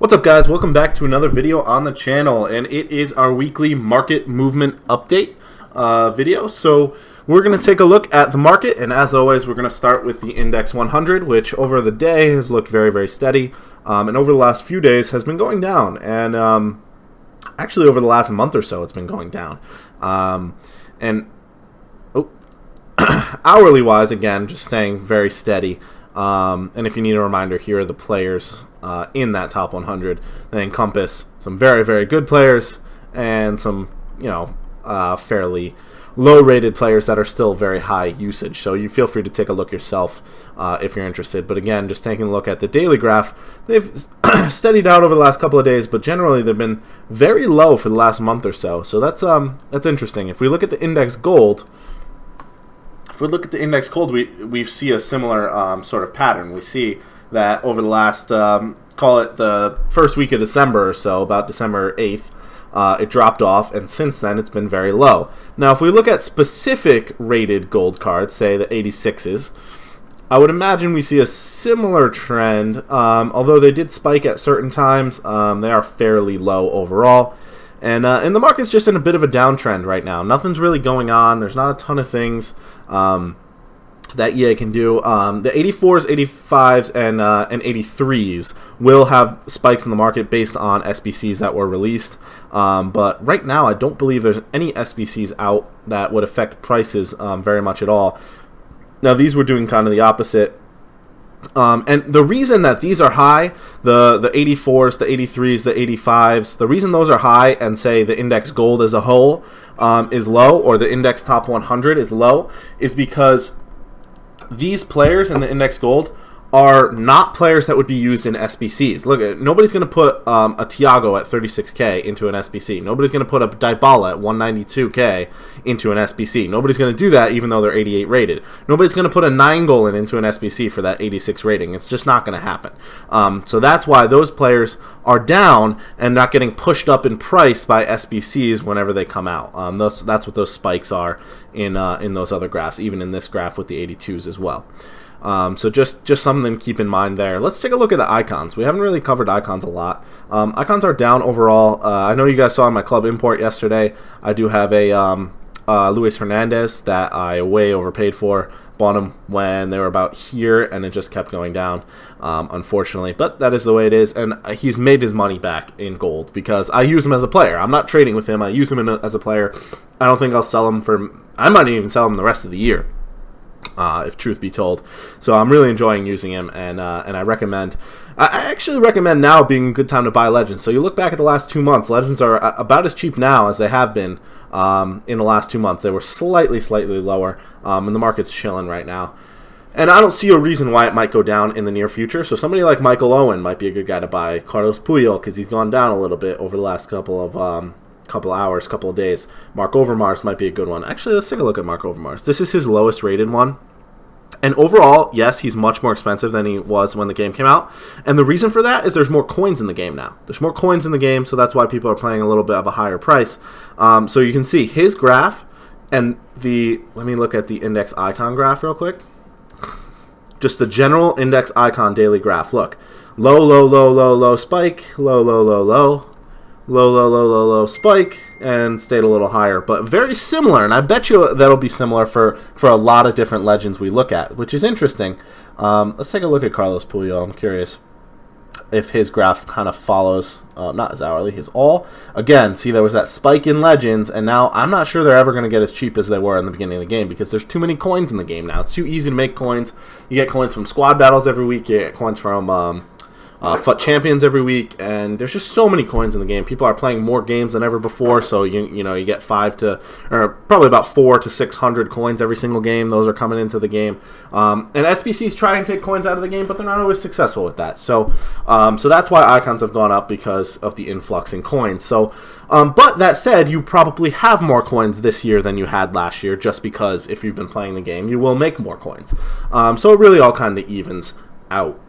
What's up, guys? Welcome back to another video on the channel, and it is our weekly market movement update video. So we're going to take a look at the market, and as always, we're going to start with the Index 100, which over the day has looked very, very steady, and over the last few days has been going down, and actually over the last month or so it's been going down. Hourly wise, again, just staying very steady. And if you need a reminder, here are the players in that top 100. They encompass some very, very good players and some, fairly low-rated players that are still very high usage. So you feel free to take a look yourself if you're interested. But again, just taking a look at the daily graph, they've steadied out over the last couple of days, but generally they've been very low for the last month or so. So that's interesting. If we look at the index gold, we see a similar sort of pattern. We see that over the last, call it the first week of December or so, about December 8th, it dropped off, and since then it's been very low. Now, if we look at specific rated gold cards, say the 86s, I would imagine we see a similar trend, although they did spike at certain times. They are fairly low overall. And the market's just in a bit of a downtrend right now. Nothing's really going on. There's not a ton of things that EA can do. The 84s, 85s, and 83s will have spikes in the market based on SBCs that were released. But right now, I don't believe there's any SBCs out that would affect prices very much at all. Now, these were doing kind of the opposite. And the reason that these are high, the 84s, the 83s, the 85s, the reason those are high and say the index gold as a whole is low, or the index top 100 is low, is because these players in the index gold are not players that would be used in SBCs. Look, nobody's going to put a Thiago at 36K into an SBC. Nobody's going to put a Dybala at 192K into an SBC. Nobody's going to do that even though they're 88 rated. Nobody's going to put a 9 goal into an SBC for that 86 rating. It's just not going to happen. So that's why those players are down and not getting pushed up in price by SBCs whenever they come out. That's what those spikes are in those other graphs, even in this graph with the 82s as well. So just something to keep in mind there. Let's take a look at the icons. We haven't really covered icons a lot. Icons are down overall. I know you guys saw my club import yesterday. I do have a Luis Hernandez that I way overpaid for. Bought him when they were about here, and it just kept going down, unfortunately. But that is the way it is, and he's made his money back in gold because I use him as a player. I'm not trading with him. I use him as a player. I don't think I'll sell him for... I might even sell him the rest of the year. If truth be told. So I'm really enjoying using him, and I actually recommend now being a good time to buy Legends. So you look back at the last 2 months, Legends are about as cheap now as they have been in the last 2 months. They were slightly lower, and the market's chilling right now. And I don't see a reason why it might go down in the near future. So somebody like Michael Owen might be a good guy to buy. Carlos Puyol, because he's gone down a little bit over the last couple of hours, couple of days. Mark Overmars might be a good one. Actually, let's take a look at Mark Overmars. This is his lowest rated one. And overall, yes, he's much more expensive than he was when the game came out. And the reason for that is there's more coins in the game now. There's more coins in the game, so that's why people are playing a little bit of a higher price. So you can see his graph and let me look at the index icon graph real quick. Just the general index icon daily graph. Look, low, spike, low, low, spike, and stayed a little higher, but very similar, and I bet you that'll be similar for a lot of different Legends we look at, which is interesting. Let's take a look at Carlos Puyol. I'm curious if his graph kind of follows, not his hourly, his all. Again, see, there was that spike in Legends, and now I'm not sure they're ever going to get as cheap as they were in the beginning of the game, because there's too many coins in the game now. It's too easy to make coins. You get coins from squad battles every week, you get coins from FUT champions every week, and there's just so many coins in the game. People are playing more games than ever before, so you get probably about 400 to 600 coins every single game. Those are coming into the game, and SBCs try and take coins out of the game, but they're not always successful with that. So that's why icons have gone up, because of the influx in coins. So but that said, you probably have more coins this year than you had last year, just because if you've been playing the game, you will make more coins. So it really all kind of evens out.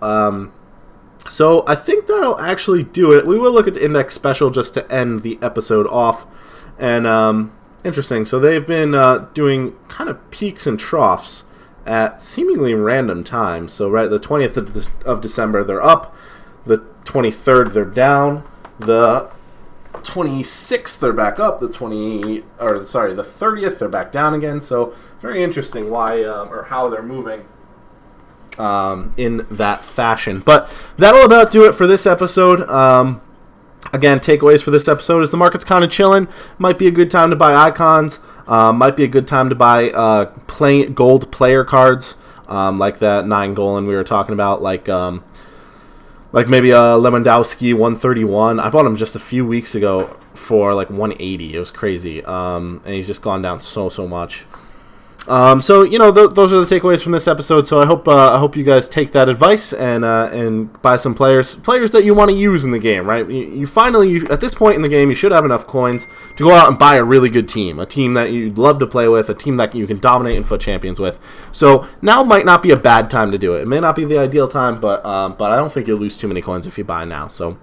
So I think that'll actually do it. We will look at the index special just to end the episode off. And interesting. So they've been doing kind of peaks and troughs at seemingly random times. So right, the 20th of December, they're up. The 23rd, they're down. The 26th, they're back up. The 30th, they're back down again. So very interesting why or how they're moving in that fashion. But that'll about do it for this episode. Again, takeaways for this episode is the market's kind of chilling. Might be a good time to buy icons. Might be a good time to buy gold player cards, like that 9 goal we were talking about, like maybe a Lewandowski 131. I bought him just a few weeks ago for like 180. It was crazy, and he's just gone down so much. So those are the takeaways from this episode. So I hope you guys take that advice and buy some players that you want to use in the game. Right? You finally at this point in the game, you should have enough coins to go out and buy a really good team, a team that you'd love to play with, a team that you can dominate and FUT champions with. So now might not be a bad time to do it. It may not be the ideal time, but I don't think you'll lose too many coins if you buy now. So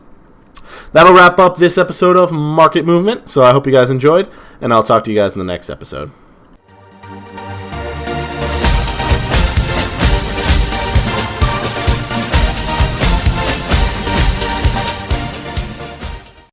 that'll wrap up this episode of Market Movement. So I hope you guys enjoyed, and I'll talk to you guys in the next episode.